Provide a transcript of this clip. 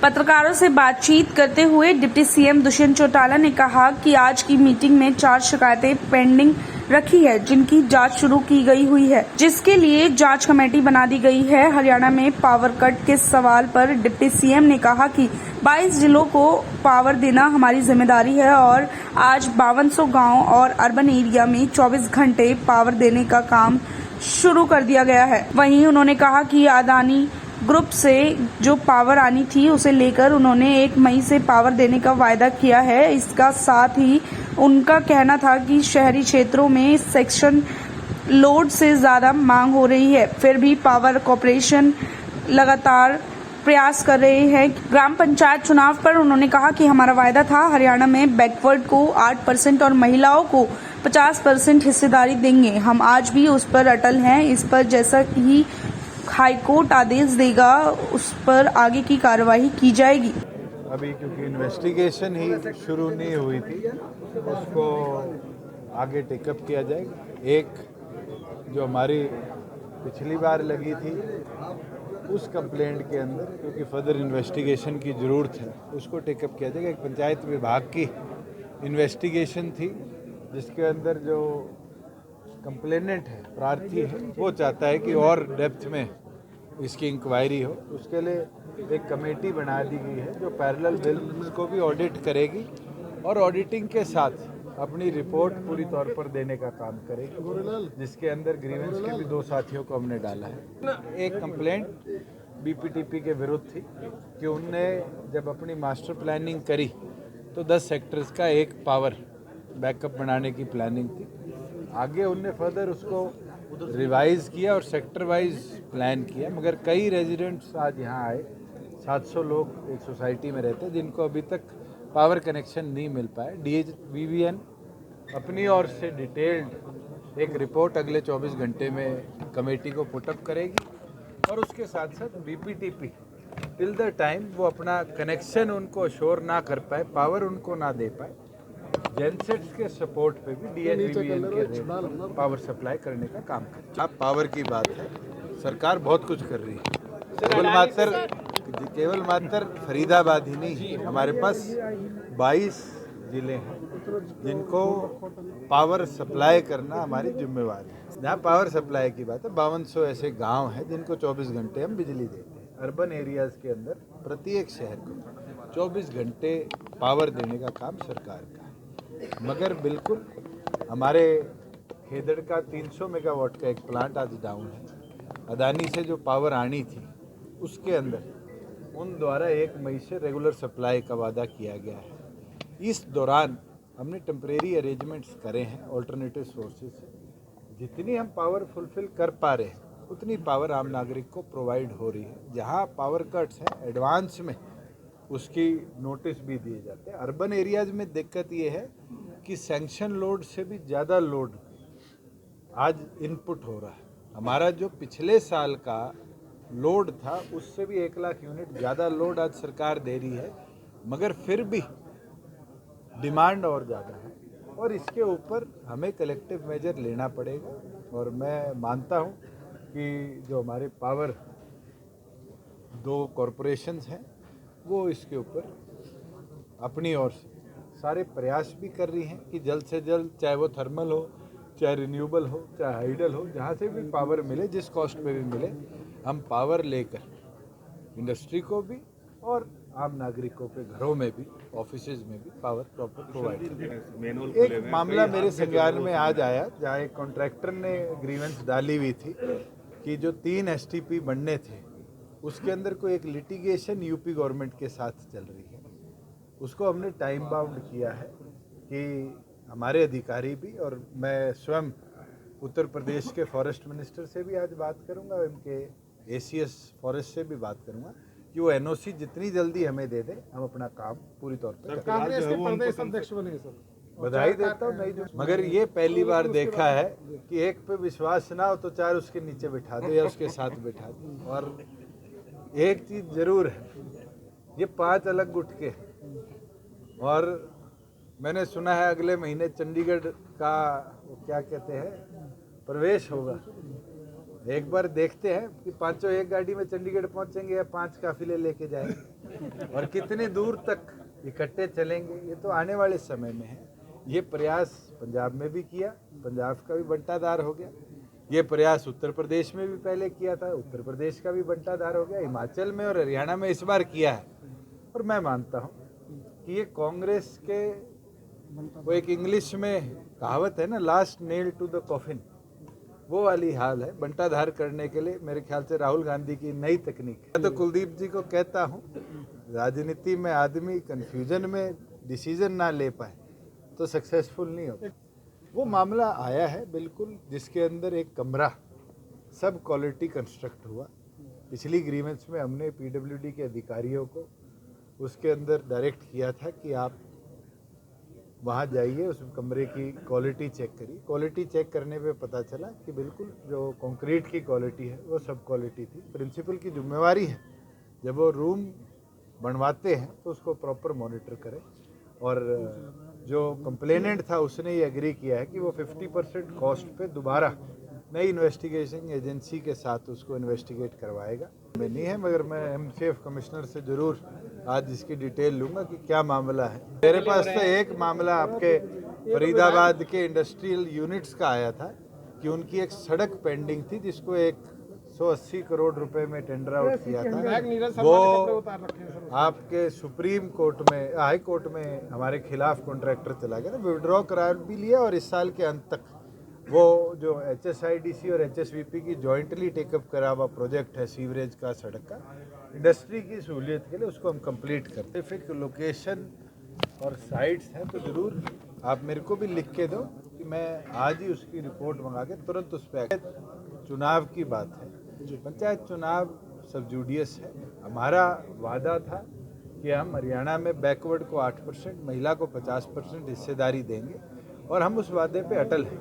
पत्रकारों से बातचीत करते हुए डिप्टी सीएम दुष्यंत चौटाला ने कहा कि आज की मीटिंग में 4 शिकायतें पेंडिंग रखी है, जिनकी जांच शुरू की गई हुई है, जिसके लिए जांच कमेटी बना दी गई है। हरियाणा में पावर कट के सवाल पर डिप्टी सीएम ने कहा कि 22 जिलों को पावर देना हमारी जिम्मेदारी है और आज 5200 गांव और अर्बन एरिया में 24 घंटे पावर देने का काम शुरू कर दिया गया है। वहीं उन्होंने कहा कि अदानी ग्रुप से जो पावर आनी थी उसे लेकर उन्होंने 1 मई से पावर देने का वायदा किया है। इसका साथ ही उनका कहना था कि शहरी क्षेत्रों में सेक्शन लोड से ज्यादा मांग हो रही है, फिर भी पावर कॉर्पोरेशन लगातार प्रयास कर रहे हैं। ग्राम पंचायत चुनाव पर उन्होंने कहा कि हमारा वायदा था हरियाणा में बैकवर्ड को 8% और महिलाओं को 50% हिस्सेदारी देंगे। हम आज भी उस पर अटल हैं। इस पर जैसा कि हाईकोर्ट आदेश देगा उस पर आगे की कार्रवाई की जाएगी। अभी क्योंकि इन्वेस्टिगेशन ही शुरू नहीं हुई थी, उसको आगे टेकअप किया जाएगा। एक जो हमारी पिछली बार लगी थी उस कंप्लेंट के अंदर, क्योंकि फर्दर इन्वेस्टिगेशन की ज़रूरत है, उसको टेकअप किया जाएगा। एक पंचायत विभाग की इन्वेस्टिगेशन थी जिसके अंदर जो कंप्लेनेंट है, प्रार्थी है, वो चाहता है कि और डेप्थ में इसकी इंक्वायरी हो। उसके लिए एक कमेटी बना दी गई है जो पैरेलल बिल्स को भी ऑडिट करेगी और ऑडिटिंग के साथ अपनी रिपोर्ट पूरी तौर पर देने का काम करेगी, जिसके अंदर ग्रीवेंस के भी 2 साथियों को हमने डाला है। एक कंप्लेंट बीपीटीपी के विरुद्ध थी कि उनने जब अपनी मास्टर प्लानिंग करी तो 10 सेक्टर्स का एक पावर बैकअप बनाने की प्लानिंग थी। आगे उनने फर्दर उसको रिवाइज किया और सेक्टर वाइज प्लान किया, मगर कई रेजिडेंट्स आज यहाँ आए, 700 लोग एक सोसाइटी में रहते हैं जिनको अभी तक पावर कनेक्शन नहीं मिल पाए। DHVVN अपनी ओर से डिटेल्ड एक रिपोर्ट अगले 24 घंटे में कमेटी को पुटअप करेगी और उसके साथ साथ BPTP टिल द टाइम वो अपना कनेक्शन उनको अश्योर ना कर पाए, पावर उनको ना दे पाए, जेनसेट्स के सपोर्ट पे भी DHVVN के रेट पावर सप्लाई करने का काम करते हैं। अब पावर की बात है, सरकार बहुत कुछ कर रही है। केवल मात्र फरीदाबाद ही नहीं, हमारे पास 22 जिले हैं जिनको पावर सप्लाई करना हमारी जिम्मेवारी है। जहाँ पावर सप्लाई की बात है, 5200 ऐसे गांव हैं जिनको 24 घंटे हम बिजली देते हैं। अर्बन एरियाज़ के अंदर प्रत्येक शहर को 24 घंटे पावर देने का काम सरकार का है। मगर बिल्कुल हमारे खेदड़ का 300 मेगावाट का एक प्लांट आज डाउन है। अदानी से जो पावर आनी थी उसके अंदर उन द्वारा 1 मई से रेगुलर सप्लाई का वादा किया गया है। इस दौरान हमने टेम्परेरी अरेंजमेंट्स करे हैं ऑल्टरनेटिव सोर्सेज से। जितनी हम पावर फुलफिल कर पा रहे हैं उतनी पावर आम नागरिक को प्रोवाइड हो रही है। जहां पावर कट्स हैं एडवांस में उसकी नोटिस भी दिए जाते हैं। अर्बन एरियाज़ में दिक्कत ये है कि सैंक्शन लोड से भी ज़्यादा लोड आज इनपुट हो रहा है। हमारा जो पिछले साल का लोड था उससे भी 1 लाख यूनिट ज़्यादा लोड आज सरकार दे रही है, मगर फिर भी डिमांड और ज़्यादा है और इसके ऊपर हमें कलेक्टिव मेजर लेना पड़ेगा। और मैं मानता हूँ कि जो हमारे पावर 2 कॉरपोरेशंस हैं वो इसके ऊपर अपनी ओर से सारे प्रयास भी कर रही हैं कि जल्द से जल्द, चाहे वो थर्मल हो, चाहे रिन्यूएबल हो, चाहे हाइडल हो, जहाँ से भी पावर मिले, जिस कॉस्ट पे भी मिले, हम पावर लेकर इंडस्ट्री को भी और आम नागरिकों के घरों में भी, ऑफिसेज में भी पावर प्रॉपर प्रोवाइड करें। एक मामला मेरे संज्ञान में आज आया जहाँ एक कॉन्ट्रैक्टर ने ग्रीवेंस डाली हुई थी कि जो 3 STP बनने थे उसके अंदर कोई एक लिटिगेशन यूपी गवर्नमेंट के साथ चल रही है। उसको हमने टाइम बाउंड किया है कि हमारे अधिकारी भी, और मैं स्वयं उत्तर प्रदेश के फॉरेस्ट मिनिस्टर से भी आज बात करूंगा, उनके ACS फॉरेस्ट से भी बात करूंगा कि वो NOC जितनी जल्दी हमें दे दे, हम अपना काम पूरी तौर पर बधाई देता हूँ। नहीं, मगर ये पहली बार देखा है कि एक पे विश्वास ना हो तो 4 उसके नीचे बिठा दो या उसके साथ बिठा दो। और एक चीज़ जरूर है, ये 5 अलग गुटके, और मैंने सुना है अगले महीने चंडीगढ़ का क्या कहते हैं प्रवेश होगा एक बार देखते हैं कि पांचों एक गाड़ी में चंडीगढ़ पहुंचेंगे या 5 काफिले लेके जाएंगे और कितनी दूर तक इकट्ठे चलेंगे, ये तो आने वाले समय में है। ये प्रयास पंजाब में भी किया, पंजाब का भी बंटाधार हो गया। ये प्रयास उत्तर प्रदेश में भी पहले किया था, उत्तर प्रदेश का भी बंटाधार हो गया। हिमाचल में और हरियाणा में इस बार किया है। और मैं मानता हूँ कि ये कांग्रेस के, वो एक इंग्लिश में कहावत है ना, last nail to the coffin, वो वाली हाल है। बंटाधार करने के लिए मेरे ख्याल से राहुल गांधी की नई तकनीक है। तो कुलदीप जी को कहता हूँ, राजनीति में आदमी कंफ्यूजन में डिसीजन ना ले पाए तो सक्सेसफुल नहीं होता। वो मामला आया है बिल्कुल, जिसके अंदर एक कमरा सब क्वालिटी कंस्ट्रक्ट हुआ। पिछली ग्रीवेंस में हमने पीडब्ल्यूडी के अधिकारियों को उसके अंदर डायरेक्ट किया था कि आप वहाँ जाइए, उस कमरे की क्वालिटी चेक करिए। क्वालिटी चेक करने पे पता चला कि बिल्कुल जो कंक्रीट की क्वालिटी है वो सब क्वालिटी थी। प्रिंसिपल की जिम्मेवारी है जब वो रूम बनवाते हैं तो उसको प्रॉपर मॉनिटर करें। और जो कंप्लेनेंट था उसने ये एग्री किया है कि वो 50% कॉस्ट पे दोबारा नई इन्वेस्टिगेशन एजेंसी के साथ उसको इन्वेस्टिगेट करवाएगा। मैं नहीं है, मगर मैं एमसीएफ कमिश्नर से जरूर आज इसकी डिटेल लूंगा कि क्या मामला है। मेरे पास तो एक मामला आपके फरीदाबाद के इंडस्ट्रियल यूनिट्स का आया था कि उनकी एक सड़क पेंडिंग थी जिसको 180 करोड़ रुपए में टेंडर आउट किया था। वो आपके सुप्रीम कोर्ट में, हाई कोर्ट में हमारे खिलाफ कॉन्ट्रैक्टर चला गया, विड्रॉ करार भी लिया और इस साल के अंत तक वो जो HSIDC और HSVP की जॉइंटली टेकअप करा हुआ प्रोजेक्ट है सीवरेज का, सड़क का, इंडस्ट्री की सहूलियत के लिए उसको हम कंप्लीट करते। फिर लोकेशन और साइट्स हैं तो ज़रूर आप मेरे को भी लिख के दो कि मैं आज ही उसकी रिपोर्ट मंगा के तुरंत उस पर। चुनाव की बात है, पंचायत चुनाव सब जुडियस है। हमारा वादा था कि हम हरियाणा में बैकवर्ड को 8%, महिला को 50% हिस्सेदारी देंगे और हम उस वादे पे अटल हैं।